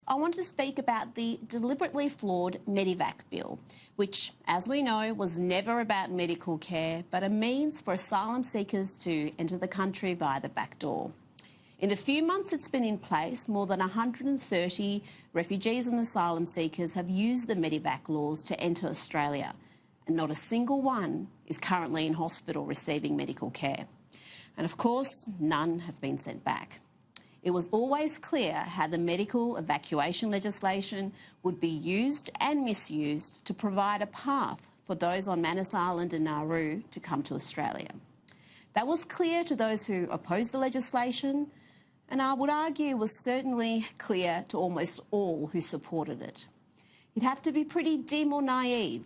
I want to speak about the deliberately flawed medevac bill, which, as we know, was never about medical care, but a means for asylum seekers to enter the country via the back door. In the few months it's been in place, more than 130 refugees and asylum seekers have used the medevac laws to enter Australia, and not a single one is currently in hospital receiving medical care. And of course, none have been sent back. It was always clear how the medical evacuation legislation would be used and misused to provide a path for those on Manus Island and Nauru to come to Australia. That was clear to those who opposed the legislation, and I would argue was certainly clear to almost all who supported it. You'd have to be pretty dim or naive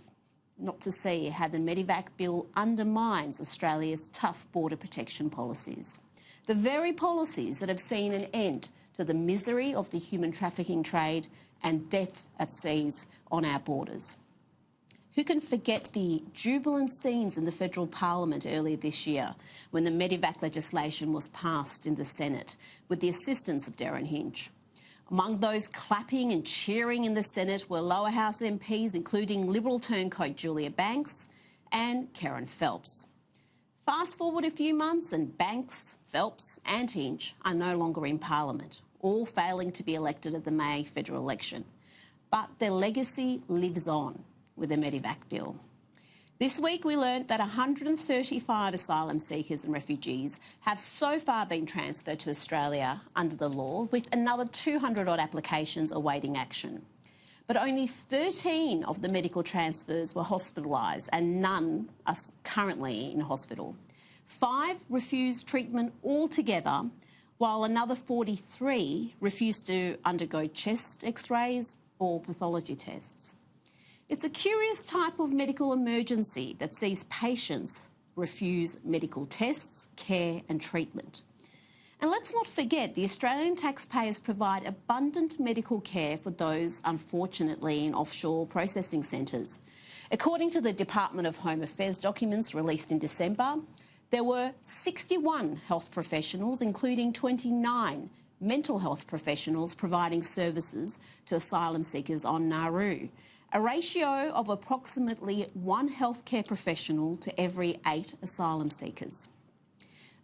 not to see how the medevac bill undermines Australia's tough border protection policies. The very policies that have seen an end to the misery of the human trafficking trade and death at seas on our borders. Who can forget the jubilant scenes in the federal parliament earlier this year when the medevac legislation was passed in the Senate with the assistance of Darren Hinch? Among those clapping and cheering in the Senate were lower house MPs, including Liberal turncoat Julia Banks and Kerryn Phelps. Fast forward a few months and Banks, Phelps and Hinch are no longer in Parliament, all failing to be elected at the May federal election. But their legacy lives on with the medevac bill. This week we learnt that 135 asylum seekers and refugees have so far been transferred to Australia under the law, with another 200-odd applications awaiting action. But only 13 of the medical transfers were hospitalised and none are currently in hospital. 5 refused treatment altogether, while another 43 refused to undergo chest x-rays or pathology tests. It's a curious type of medical emergency that sees patients refuse medical tests, care and treatment. And let's not forget, the Australian taxpayers provide abundant medical care for those, unfortunately, in offshore processing centres. According to the Department of Home Affairs documents released in December, there were 61 health professionals, including 29 mental health professionals, providing services to asylum seekers on Nauru, a ratio of approximately 1 healthcare professional to every 8 asylum seekers.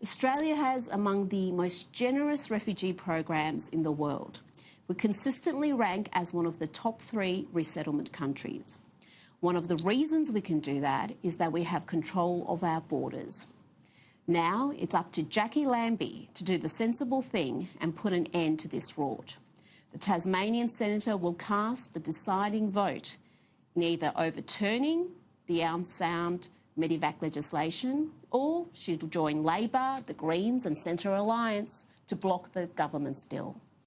Australia has among the most generous refugee programs in the world. We consistently rank as one of the top 3 resettlement countries. One of the reasons we can do that is that we have control of our borders. Now it's up to Jacqui Lambie to do the sensible thing and put an end to this rort. The Tasmanian senator will cast the deciding vote in either overturning the unsound medevac legislation, or she'll join Labor, the Greens and Centre Alliance to block the government's bill.